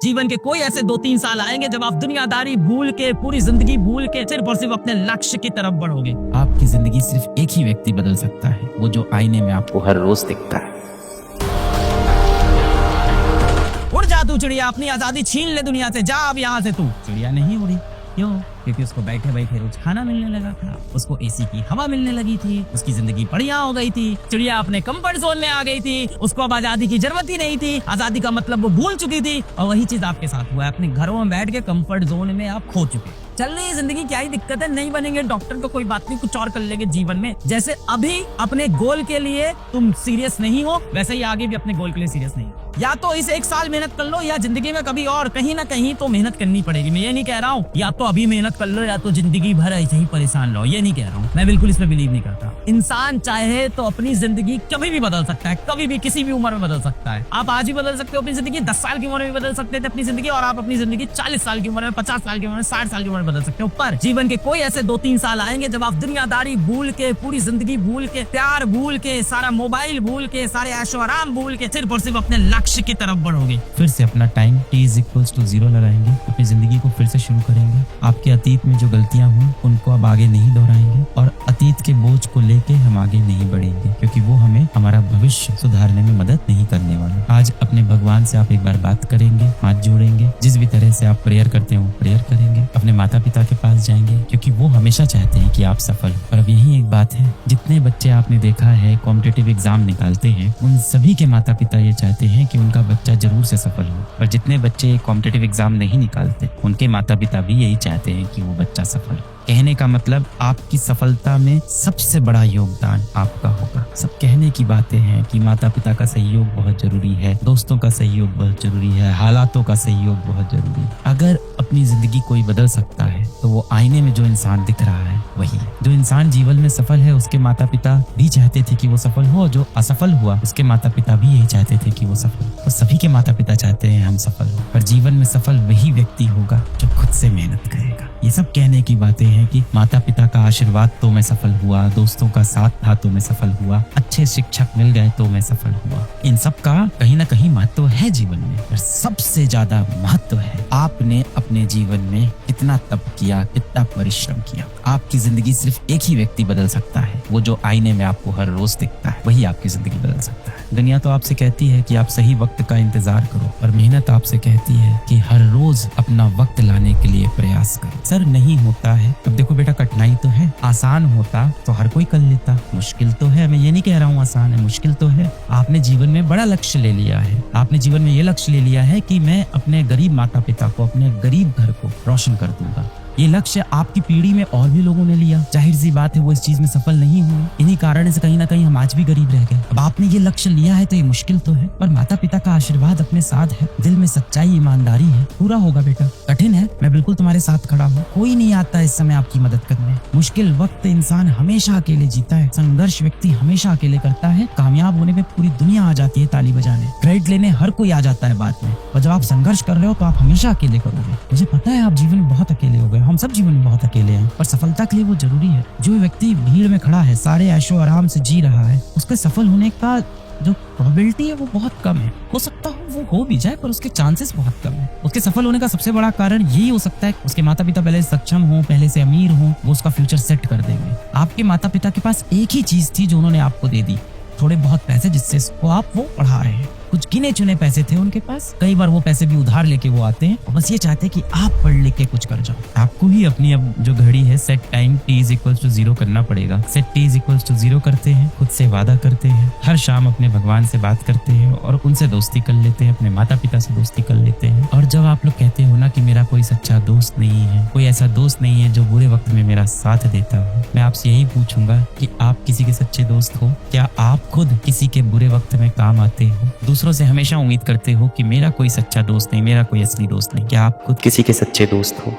जीवन के कोई ऐसे 2-3 साल आएंगे जब आप दुनियादारी भूल के, पूरी जिंदगी भूल के सिर्फ और सिर्फ अपने लक्ष्य की तरफ बढ़ोगे। आपकी जिंदगी सिर्फ एक ही व्यक्ति बदल सकता है, वो जो आईने में आपको हर रोज दिखता है। उड़ जा तू चिड़िया, अपनी आजादी छीन ले दुनिया से, जा अब यहाँ से। तू चिड़िया नहीं उड़ी, क्यों? क्योंकि उसको बैठे बैठे रोज खाना मिलने लगा था, उसको एसी की हवा मिलने लगी थी, उसकी जिंदगी बढ़िया हो गई थी। चिड़िया अपने कंफर्ट जोन में आ गई थी, उसको अब आजादी की जरूरत ही नहीं थी, आजादी का मतलब वो भूल चुकी थी। और वही चीज आपके साथ हुआ है, अपने घरों में बैठ के कंफर्ट जोन में आप खो चुके। चल रही है जिंदगी, क्या ही दिक्कत है, नहीं बनेंगे डॉक्टर तो कोई बात नहीं, कुछ और कर लेंगे जीवन में। जैसे अभी अपने गोल के लिए तुम सीरियस नहीं हो, वैसे ही आगे भी अपने गोल के लिए सीरियस नहीं हो। या तो इस 1 साल मेहनत कर लो, या जिंदगी में कभी और कहीं ना कहीं तो मेहनत करनी पड़ेगी। मैं ये नहीं कह रहा हूँ या तो अभी मेहनत कर लो या तो जिंदगी भर ऐसे ही परेशान रहो, ये नहीं कह रहा हूँ, मैं बिल्कुल इसमें बिलीव नहीं करता। इंसान चाहे तो अपनी जिंदगी कभी भी बदल सकता है, कभी भी किसी भी उम्र में बदल सकता है। आप आज ही बदल सकते हो अपनी जिंदगी, 10 साल की उम्र में बदल सकते थे अपनी जिंदगी, और आप अपनी जिंदगी 40 साल की उम्र में, 50 साल की उम्र में, 60 साल की उम्र में बदल सकते हो। पर जीवन के कोई ऐसे 2-3 साल आएंगे जब आप दुनियादारी भूल के, पूरी जिंदगी भूल के, प्यार भूल के, सारा मोबाइल भूल के, सारे ऐशो आराम भूल के सिर्फ और सिर्फ अपने लक्ष्य की तरफ बढ़ोगे। फिर से अपना टाइम t=0 लगाएंगे, अपनी जिंदगी को फिर से शुरू करेंगे। आपके अतीत में जो गलतियां हुई उनको अब आगे नहीं दोहराएंगे, और अतीत के बोझ को लेके हम आगे नहीं बढ़ेंगे, क्योंकि वो हमें हमारा भविष्य सुधारने में मदद नहीं करने वाला। आज अपने भगवान से आप एक बार बात करेंगे, हाथ जोड़ेंगे, जिस भी तरह से आप प्रेयर करते हो प्रेयर करेंगे, अपने माता पिता के पास जाएंगे, क्योंकि वो हमेशा चाहते हैं कि आप सफल हो। और अब यही एक बात है, जितने बच्चे आपने देखा है कॉम्पिटिटिव एग्जाम निकालते हैं, उन सभी के माता पिता ये चाहते हैं कि उनका बच्चा जरूर से सफल हो। और जितने बच्चे कॉम्पिटिटिव एग्जाम नहीं निकालते, उनके माता पिता भी यही चाहते हैं कि वो बच्चा सफल हो। कहने का मतलब, आपकी सफलता में सबसे बड़ा योगदान आपका होगा। सब कहने की बातें हैं कि माता पिता का सहयोग बहुत जरूरी है, दोस्तों का सहयोग बहुत जरूरी है, हालातों का सहयोग बहुत जरूरी है। अगर अपनी जिंदगी कोई बदल सकता है तो वो आईने में जो इंसान दिख रहा है वही है। जो इंसान जीवन में सफल है, उसके माता पिता भी चाहते थे कि वो सफल हो, जो असफल हुआ उसके माता पिता भी यही चाहते थे कि वो सफल हो। तो सभी के माता पिता चाहते हैं हम सफल हो, पर जीवन में सफल वही व्यक्ति होगा जो खुद से मेहनत करेगा। ये सब कहने की बातें हैं कि माता पिता का आशीर्वाद तो मैं सफल हुआ, दोस्तों का साथ था तो मैं सफल हुआ, अच्छे शिक्षक मिल गए तो मैं सफल हुआ। इन सब का कहीं ना कहीं महत्व है जीवन में, पर सबसे ज्यादा महत्व है आपने अपने जीवन में कितना तप किया, कितना परिश्रम किया। आपकी जिंदगी सिर्फ एक ही व्यक्ति बदल सकता है, वो जो आईने में आपको हर रोज दिखता है, वही आपकी जिंदगी बदल सकता है। दुनिया तो आपसे कहती है कि आप सही वक्त का इंतजार करो, और मेहनत आपसे कहती है कि हर रोज अपना वक्त लाने के लिए प्रयास करो। सर नहीं होता है, अब देखो बेटा, कठिनाई तो है, आसान होता तो हर कोई कर लेता, मुश्किल तो है। मैं ये नहीं कह रहा हूँ आसान है, मुश्किल तो है। आपने जीवन में बड़ा लक्ष्य ले लिया है, आपने जीवन में ये लक्ष्य ले लिया है कि मैं अपने गरीब माता पिता को, अपने गरीब घर को रोशन कर दूंगा। ये लक्ष्य आपकी पीढ़ी में और भी लोगों ने लिया, जाहिर सी बात है वो इस चीज में सफल नहीं हुए। इन्हीं कारण से कहीं ना कहीं हम आज भी गरीब रह गए। अब आपने ये लक्ष्य लिया है तो ये मुश्किल तो है, पर माता पिता का आशीर्वाद अपने साथ है, दिल में सच्चाई, ईमानदारी है, पूरा होगा बेटा। कठिन है, मैं बिल्कुल तुम्हारे साथ खड़ा हूँ, कोई नहीं आता इस समय आपकी मदद करने। मुश्किल वक्त इंसान हमेशा अकेले जीता है, संघर्ष व्यक्ति हमेशा अकेले करता है। कामयाब होने पे पूरी दुनिया आ जाती है ताली बजाने, क्रेडिट लेने हर कोई आ जाता है बाद में, और जब आप संघर्ष कर रहे हो तो आप हमेशा अकेले करोगे। मुझे पता है आप जीवन में बहुत अकेले हो गए, हम सब जीवन में बहुत अकेले हैं, पर सफलता के लिए वो जरूरी है। जो व्यक्ति भीड़ में खड़ा है, सारे ऐशो आराम से जी रहा है, उसके सफल होने का जो प्रोबेबिलिटी है वो बहुत कम है। हो सकता हो वो हो भी जाए, पर उसके चांसेस बहुत कम है। उसके सफल होने का सबसे बड़ा कारण यही हो सकता है कि उसके माता पिता पहले सक्षम हो, पहले से अमीर हो, वो उसका फ्यूचर सेट कर देंगे। आपके माता पिता के पास एक ही चीज थी जो उन्होंने आपको दे दी, थोड़े बहुत पैसे, जिससे इसको आप वो पढ़ा रहे हैं। कुछ गिने चुने पैसे थे उनके पास, कई बार वो पैसे भी उधार लेके वो आते हैं, और बस ये चाहते हैं कि आप पढ़ लिख के कुछ कर जाओ। आपको ही अपनी अब जो घड़ी है सेट टाइम t=0 करना पड़ेगा। सेट t=0 करते हैं, खुद से वादा करते हैं, हर शाम अपने भगवान से बात करते हैं और उनसे दोस्ती कर लेते हैं, अपने माता पिता से दोस्ती कर लेते हैं। और जब आप लोग कहते हो ना कि मेरा कोई सच्चा दोस्त नहीं है, कोई ऐसा दोस्त नहीं है जो बुरे वक्त में मेरा साथ देता हो, मैं आपसे यही पूछूंगा कि आप किसी के सच्चे दोस्त हो? क्या आप खुद किसी के बुरे वक्त में काम आते हो? दूसरों से हमेशा उम्मीद करते हो कि मेरा कोई सच्चा दोस्त नहीं, मेरा कोई असली दोस्त नहीं। क्या आप खुद किसी के सच्चे दोस्त हो?